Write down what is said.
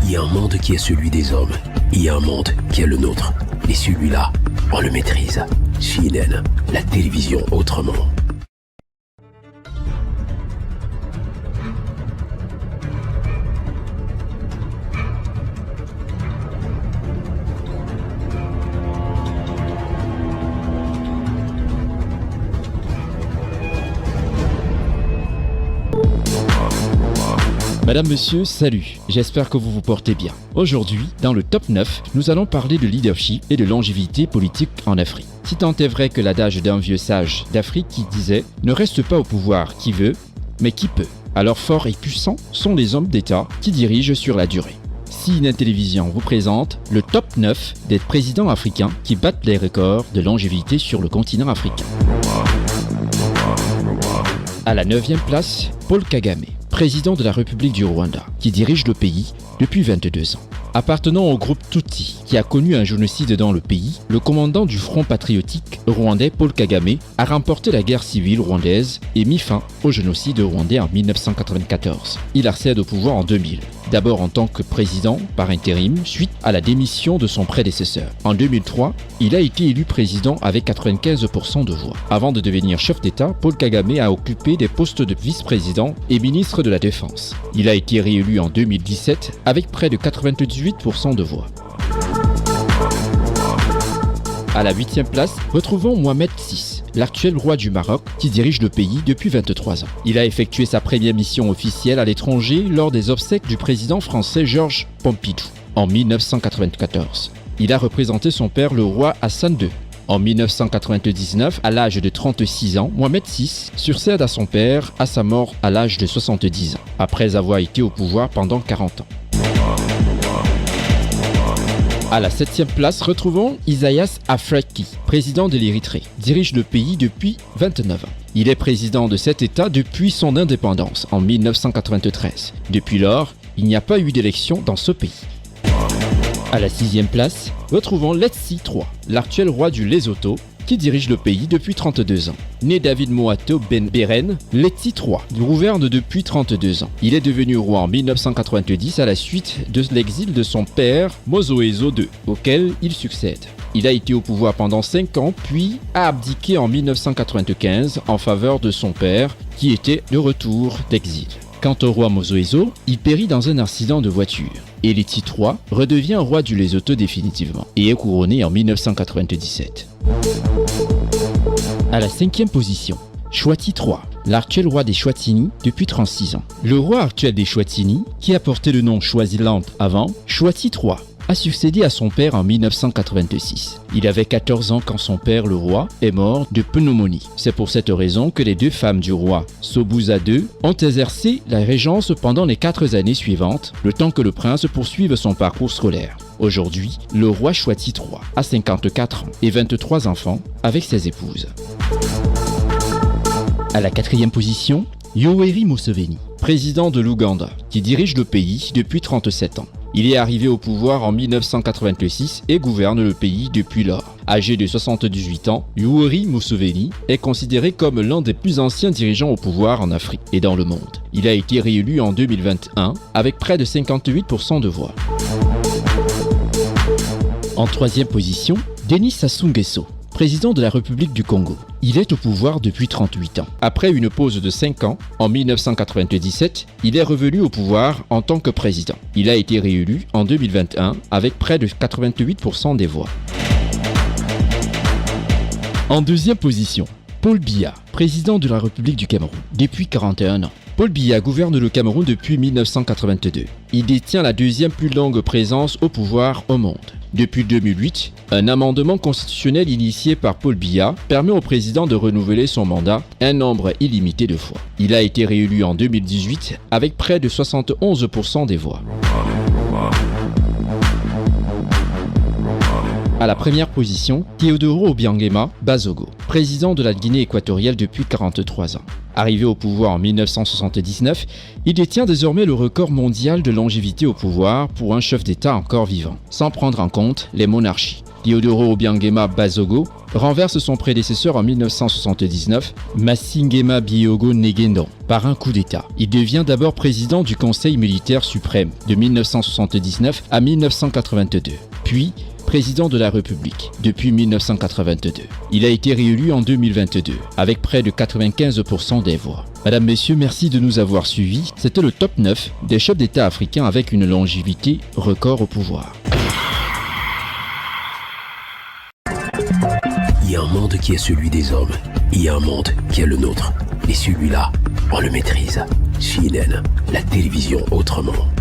Il y a un monde qui est celui des hommes. Il y a un monde qui est le nôtre. Et celui-là, on le maîtrise. CNN, la télévision autrement. Madame, monsieur, salut, j'espère que vous vous portez bien. Aujourd'hui, dans le top 9, nous allons parler de leadership et de longévité politique en Afrique. Si tant est vrai que l'adage d'un vieux sage d'Afrique qui disait « Ne reste pas au pouvoir qui veut, mais qui peut ». Alors forts et puissants sont les hommes d'État qui dirigent sur la durée. CNN Télévision vous présente le top 9 des présidents africains qui battent les records de longévité sur le continent africain. À la 9e place, Paul Kagame, président de la République du Rwanda, qui dirige le pays depuis 22 ans. Appartenant au groupe Tutsi, qui a connu un génocide dans le pays, le commandant du Front patriotique rwandais Paul Kagame a remporté la guerre civile rwandaise et mis fin au génocide rwandais en 1994. Il accède au pouvoir en 2000, d'abord en tant que président par intérim suite à la démission de son prédécesseur. En 2003, il a été élu président avec 95% de voix. Avant de devenir chef d'État, Paul Kagame a occupé des postes de vice-président et ministre de la Défense. Il a été réélu en 2017 avec près de 98% de voix. À la 8e place, retrouvons Mohamed VI, l'actuel roi du Maroc qui dirige le pays depuis 23 ans. Il a effectué sa première mission officielle à l'étranger lors des obsèques du président français Georges Pompidou en 1994. Il a représenté son père le roi Hassan II. En 1999, à l'âge de 36 ans, Mohamed VI succède à son père à sa mort à l'âge de 70 ans, après avoir été au pouvoir pendant 40 ans. À la 7e place, retrouvons Isaias Afwerki, président de l'Érythrée, dirige le pays depuis 29 ans. Il est président de cet État depuis son indépendance en 1993. Depuis lors, il n'y a pas eu d'élection dans ce pays. À la 6e place, retrouvons Letsi III, l'actuel roi du Lesotho, qui dirige le pays depuis 32 ans. Né David Moato Ben Beren, Letsi III gouverne depuis 32 ans. Il est devenu roi en 1990 à la suite de l'exil de son père Mozoezo II, auquel il succède. Il a été au pouvoir pendant 5 ans, puis a abdiqué en 1995 en faveur de son père, qui était de retour d'exil. Quant au roi Mozoezo, il périt dans un accident de voiture. Et Letsi III redevient roi du Lesotho définitivement et est couronné en 1997. À la 5e position, Chouati III, l'actuel roi des Chouatini depuis 36 ans. Le roi actuel des Chouatini, qui a porté le nom Swaziland avant, Chouati III, a succédé à son père en 1986. Il avait 14 ans quand son père, le roi, est mort de pneumonie. C'est pour cette raison que les deux femmes du roi, Sobhuza II, ont exercé la régence pendant les 4 années suivantes, le temps que le prince poursuive son parcours scolaire. Aujourd'hui, le roi Chouati III a 54 ans et 23 enfants avec ses épouses. À la 4e position, Yoweri Museveni, président de l'Ouganda, qui dirige le pays depuis 37 ans. Il est arrivé au pouvoir en 1986 et gouverne le pays depuis lors. Âgé de 78 ans, Yoweri Museveni est considéré comme l'un des plus anciens dirigeants au pouvoir en Afrique et dans le monde. Il a été réélu en 2021 avec près de 58% de voix. En 3e position, Denis Sassou Nguesso, président de la République du Congo. Il est au pouvoir depuis 38 ans. Après une pause de 5 ans, en 1997, il est revenu au pouvoir en tant que président. Il a été réélu en 2021 avec près de 88% des voix. En 2e position, Paul Biya, président de la République du Cameroun, depuis 41 ans. Paul Biya gouverne le Cameroun depuis 1982. Il détient la 2e plus longue présence au pouvoir au monde. Depuis 2008, un amendement constitutionnel initié par Paul Biya permet au président de renouveler son mandat un nombre illimité de fois. Il a été réélu en 2018 avec près de 71% des voix. À la première position, Teodoro Obiangema Bazogo, président de la Guinée équatoriale depuis 43 ans. Arrivé au pouvoir en 1979, il détient désormais le record mondial de longévité au pouvoir pour un chef d'État encore vivant, sans prendre en compte les monarchies. Teodoro Obiangema Bazogo, renverse son prédécesseur en 1979, Masingema Biogo Negendo, par un coup d'État. Il devient d'abord président du Conseil militaire suprême de 1979 à 1982, puis président de la République depuis 1982. Il a été réélu en 2022 avec près de 95% des voix. Madame, Messieurs, merci de nous avoir suivis. C'était le top 9 des chefs d'État africains avec une longévité record au pouvoir. Il y a un monde qui est celui des hommes. Il y a un monde qui est le nôtre. Et celui-là, on le maîtrise. CNN, la télévision autrement.